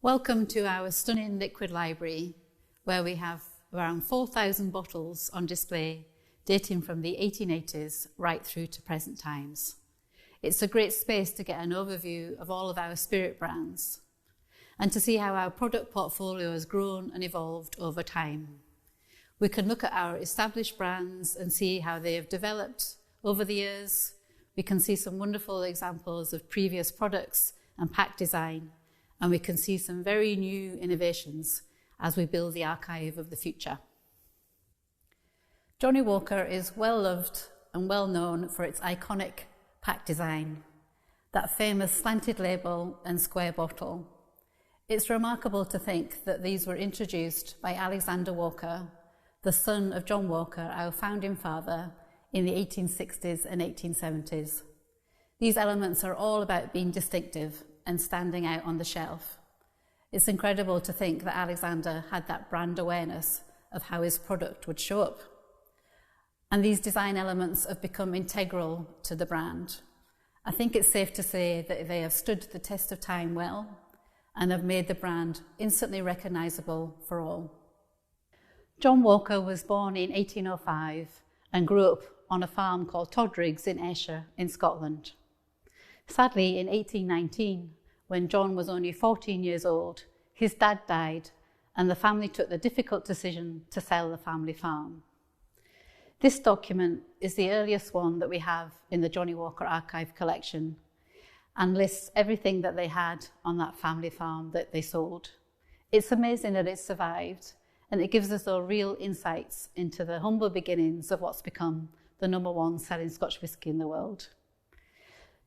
Welcome to our stunning liquid library, where we have around 4,000 bottles on display, dating from the 1880s right through to present times. It's a great space to get an overview of all of our spirit brands and to see how our product portfolio has grown and evolved over time. We can look at our established brands and see how they have developed over the years. We can see some wonderful examples of previous products and pack design, and we can see some very new innovations as we build the archive of the future. Johnnie Walker is well loved and well known for its iconic pack design, that famous slanted label and square bottle. It's remarkable to think that these were introduced by Alexander Walker, the son of John Walker, our founding father, in the 1860s and 1870s. These elements are all about being distinctive and standing out on the shelf. It's incredible to think that Alexander had that brand awareness of how his product would show up. And these design elements have become integral to the brand. I think it's safe to say that they have stood the test of time well and have made the brand instantly recognisable for all. John Walker was born in 1805 and grew up on a farm called Todrigs in Ayrshire in Scotland. Sadly, in 1819, when John was only 14 years old, his dad died and the family took the difficult decision to sell the family farm. This document is the earliest one that we have in the Johnnie Walker Archive collection and lists everything that they had on that family farm that they sold. It's amazing that it survived, and it gives us all real insights into the humble beginnings of what's become the #1 selling Scotch whisky in the world.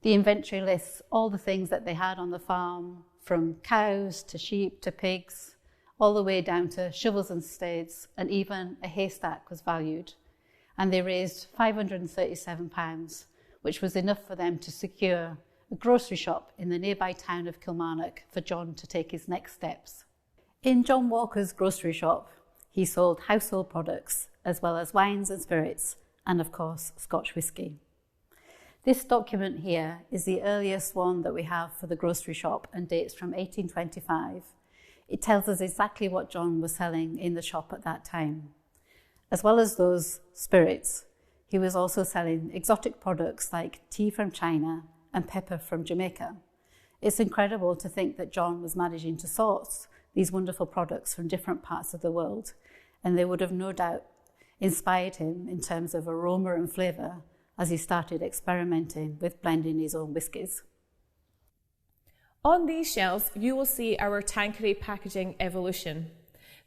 The inventory lists all the things that they had on the farm, from cows to sheep to pigs, all the way down to shovels and spades, and even a haystack was valued. And they raised £537, which was enough for them to secure a grocery shop in the nearby town of Kilmarnock for John to take his next steps. In John Walker's grocery shop, he sold household products, as well as wines and spirits, and of course, Scotch whisky. This document here is the earliest one that we have for the grocery shop and dates from 1825. It tells us exactly what John was selling in the shop at that time. As well as those spirits, he was also selling exotic products like tea from China and pepper from Jamaica. It's incredible to think that John was managing to source these wonderful products from different parts of the world, and they would have no doubt inspired him in terms of aroma and flavour as he started experimenting with blending his own whiskies. On these shelves, you will see our Tanqueray packaging evolution.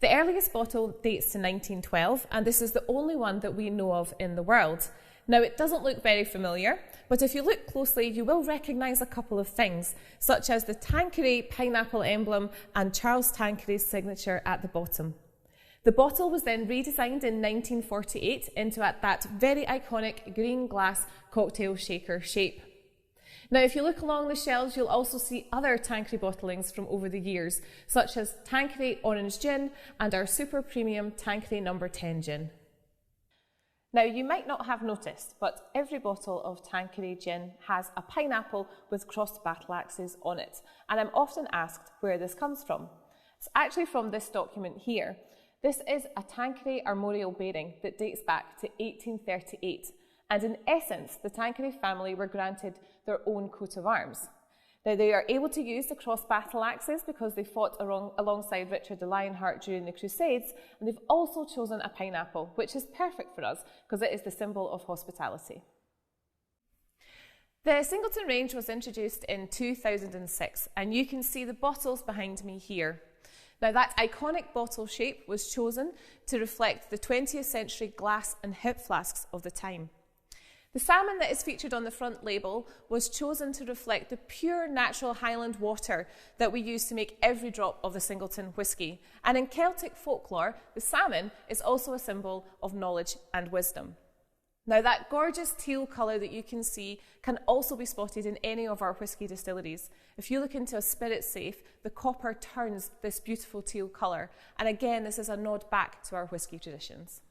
The earliest bottle dates to 1912, and this is the only one that we know of in the world. Now, it doesn't look very familiar, but if you look closely, you will recognise a couple of things, such as the Tanqueray pineapple emblem and Charles Tanqueray's signature at the bottom. The bottle was then redesigned in 1948 into that very iconic green glass cocktail shaker shape. Now, if you look along the shelves, you'll also see other Tanqueray bottlings from over the years, such as Tanqueray Orange Gin and our super premium Tanqueray No. 10 Gin. Now, you might not have noticed, but every bottle of Tanqueray gin has a pineapple with crossed battle axes on it, and I'm often asked where this comes from. It's actually from this document here. This is a Tanqueray armorial bearing that dates back to 1838, and in essence, the Tanqueray family were granted their own coat of arms. Now, they are able to use the cross-battle axes because they fought alongside Richard the Lionheart during the Crusades, and they've also chosen a pineapple, which is perfect for us because it is the symbol of hospitality. The Singleton range was introduced in 2006, and you can see the bottles behind me here. Now, that iconic bottle shape was chosen to reflect the 20th century glass and hip flasks of the time. The salmon that is featured on the front label was chosen to reflect the pure natural Highland water that we use to make every drop of the Singleton whisky. And in Celtic folklore, the salmon is also a symbol of knowledge and wisdom. Now, that gorgeous teal colour that you can see can also be spotted in any of our whisky distilleries. If you look into a spirit safe, the copper turns this beautiful teal colour. And again, this is a nod back to our whisky traditions.